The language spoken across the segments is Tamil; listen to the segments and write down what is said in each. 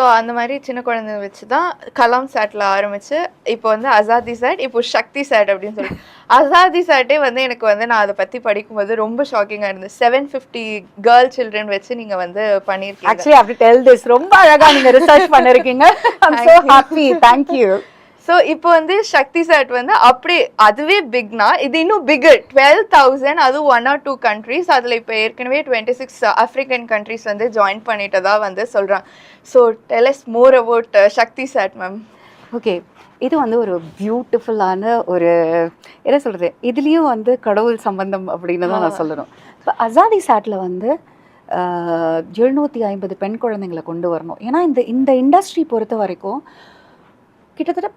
ஸோ அந்த மாதிரி சின்ன குழந்தைங்க வச்சு தான் கலாம் சேட்டில் ஆரம்பிச்சு இப்போ வந்து அசாதி சேட், இப்போ சக்தி சேட் அப்படின்னு சொல்லி. அசாதி சேட்டே வந்து எனக்கு வந்து நான் அதை பற்றி படிக்கும்போது ரொம்ப ஷாக்கிங்காக இருந்தது. 750 கேர்ள் சில்ட்ரன் வச்சு நீங்கள் வந்து பண்ணியிருக்கீங்க. ஆக்சுவலி அப்படி டெல் திஸ் ரொம்ப அழகாக நீங்கள் ரிசர்ச் பண்ணிருக்கீங்க. I am so happy. Thank you. So இப்போ வந்து சக்தி சேட் வந்து அப்படி அதுவே பிக்னா இது இன்னும் பிகர் 12,000, அதுவும் 1 or 2 countries. அதில் இப்போ ஏற்கனவே 26 ஆஃப்ரிக்கன் கண்ட்ரிஸ் வந்து ஜாயின் பண்ணிட்டதா வந்து சொல்கிறாங்க. So tell us more about ShaktiSat ma'am. Okay, இது வந்து ஒரு பியூட்டிஃபுல்லான ஒரு என்ன சொல்கிறது, இதுலேயும் வந்து கடவுள் சம்பந்தம் அப்படின்னு தான் நான் சொல்லணும். இப்போ அசாதி சேட்டில் வந்து 750 பெண் குழந்தைங்களை கொண்டு வரணும். ஏன்னா இந்த இண்டஸ்ட்ரி பொறுத்த வரைக்கும் கிட்டத்தட்ட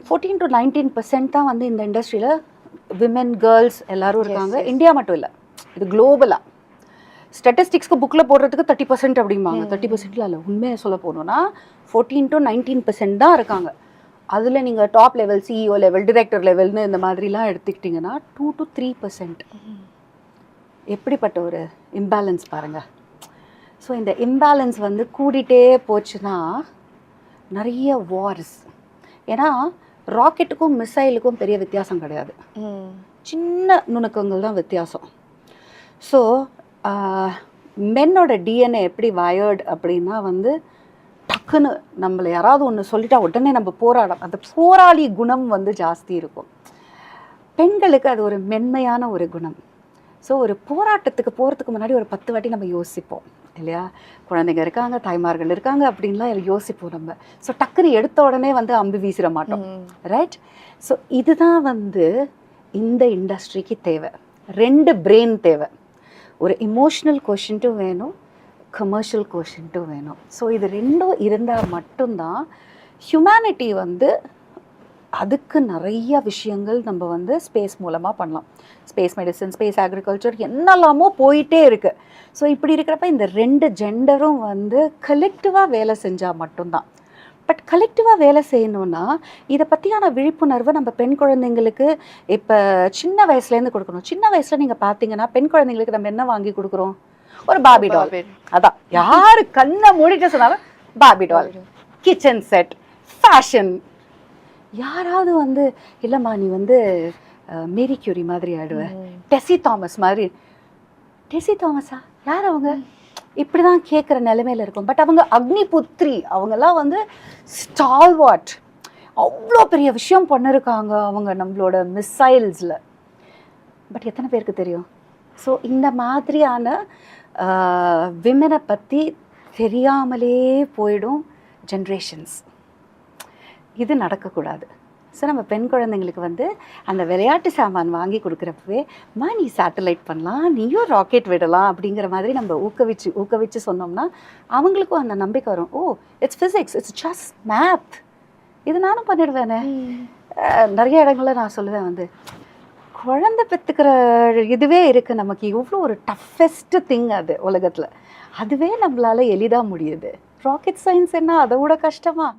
14 to 19% தான் வந்து இந்த இண்டஸ்ட்ரியில் விமென் கேர்ள்ஸ் எல்லோரும் இருக்காங்க. இந்தியா மட்டும் இல்லை, இது குளோபலாக. ஸ்டாட்டிஸ்டிக்ஸ்க்கு புக்கில் போடுறதுக்கு 30% அப்படிம்பாங்க. 30%ல இல்லை, உண்மையை சொல்ல போகணுன்னா 14 to 19% தான் இருக்காங்க. அதில் நீங்கள் top level, CEO level, director லெவல்னு இந்த மாதிரிலாம் எடுத்துக்கிட்டிங்கன்னா 2 to 3%. எப்படிப்பட்ட ஒரு இம்பேலன்ஸ் பாருங்கள். ஸோ இந்த இம்பேலன்ஸ் வந்து கூடிட்டே போச்சுன்னா நிறைய வார்ஸ். ஏன்னா ராக்கெட்டுக்கும் மிசைலுக்கும் பெரிய வித்தியாசம் கிடையாது, சின்ன நுணுக்கங்கள் தான் வித்தியாசம். ஸோ மென்னோட டிஎன்ஏ எப்படி வயர்டு அப்படின்னா வந்து டக்குன்னு நம்மளை யாராவது ஒன்று சொல்லிட்டா உடனே நம்ம போராடும், அந்த போராளி குணம் வந்து ஜாஸ்தி இருக்கும். பெண்களுக்கு அது ஒரு மென்மையான ஒரு குணம். ஸோ ஒரு போராட்டத்துக்கு போகிறதுக்கு முன்னாடி ஒரு 10 வாட்டி நம்ம யோசிப்போம் இல்லையா? குழந்தைங்க இருக்காங்க, தாய்மார்கள் இருக்காங்க அப்படின்லாம் யோசிப்போம் நம்ம. ஸோ டக்குன்னு எடுத்த உடனே வந்து அம்பு வீசிட மாட்டோம், ரைட்? ஸோ இதுதான் வந்து இந்த இண்டஸ்ட்ரிக்கு தேவை. 2 பிரெயின் தேவை. ஒரு இமோஷ்னல் கோஷன்ட்டும் வேணும், கமர்ஷியல் கோஷன்ட்டும் வேணும். ஸோ இது 2ம் இருந்தால் மட்டும்தான் ஹியூமனிட்டி வந்து அதுக்கு நிறைய விஷயங்கள் நம்ம வந்து ஸ்பேஸ் மூலமாக பண்ணலாம். ஸ்பேஸ் மெடிசன், ஸ்பேஸ் அக்ரிகல்ச்சர் என்னெல்லாமோ போயிட்டே இருக்குது. ஸோ இப்படி இருக்கிறப்ப இந்த 2 ஜெண்டரும் வந்து கலெக்டிவாக வேலை செஞ்சால் மட்டும்தான். பட் கலெக்டிவாக வேலை செய்யணுன்னா இதை பற்றியான விழிப்புணர்வு நம்ம பெண் குழந்தைங்களுக்கு இப்போ சின்ன வயசுலேருந்து கொடுக்கணும். சின்ன வயசில் நீங்கள் பார்த்தீங்கன்னா பெண் குழந்தைங்களுக்கு நம்ம என்ன வாங்கி கொடுக்குறோம்? ஒரு பார்பி டால். அதான் யார் கண்ணை மூடிட்டு சொன்னாலும் Barbie doll, kitchen set, fashion. யாராவது வந்து இல்லைம்மா நீ வந்து மேரி கியூரி மாதிரி ஆடுவ, டெசி தாமஸ் மாதிரி. டெசி தாமஸா? யார் அவங்க? இப்படி தான் கேட்குற நிலைமையில் இருக்கும். பட் அவங்க அக்னி புத்ரி, அவங்கெல்லாம் வந்து ஸ்டால்வாட், அவ்வளோ பெரிய விஷயம் பண்ணிருக்காங்க அவங்க நம்மளோட மிசைல்ஸில். பட் எத்தனை பேருக்கு தெரியும்? ஸோ இந்த மாதிரியான விமனை பற்றி தெரியாமலே போயிடும் ஜென்ரேஷன்ஸ். இது நடக்கக்கூடாது. ஸோ நம்ம பெண் குழந்தைங்களுக்கு வந்து அந்த விளையாட்டு சாமான் வாங்கி கொடுக்குறப்பவே நீ சேட்டலைட் பண்ணலாம், நீயும் ராக்கெட் விடலாம் அப்படிங்கிற மாதிரி நம்ம ஊக்குவிச்சு சொன்னோம்னா அவங்களுக்கும் அந்த நம்பிக்கை வரும். Oh, it's physics, it's just math, இது நானும் பண்ணிடுவேனே. நிறைய இடங்களில் நான் சொல்லுவேன் வந்து குழந்தை பெற்றுக்கிற இதுவே இருக்குது நமக்கு, எவ்வளோ ஒரு டஃபஸ்ட்டு திங் அது உலகத்தில். அதுவே நம்மளால் எளிதாக முடியுது. ராக்கெட் சயின்ஸ் என்ன அதை விட கஷ்டமா?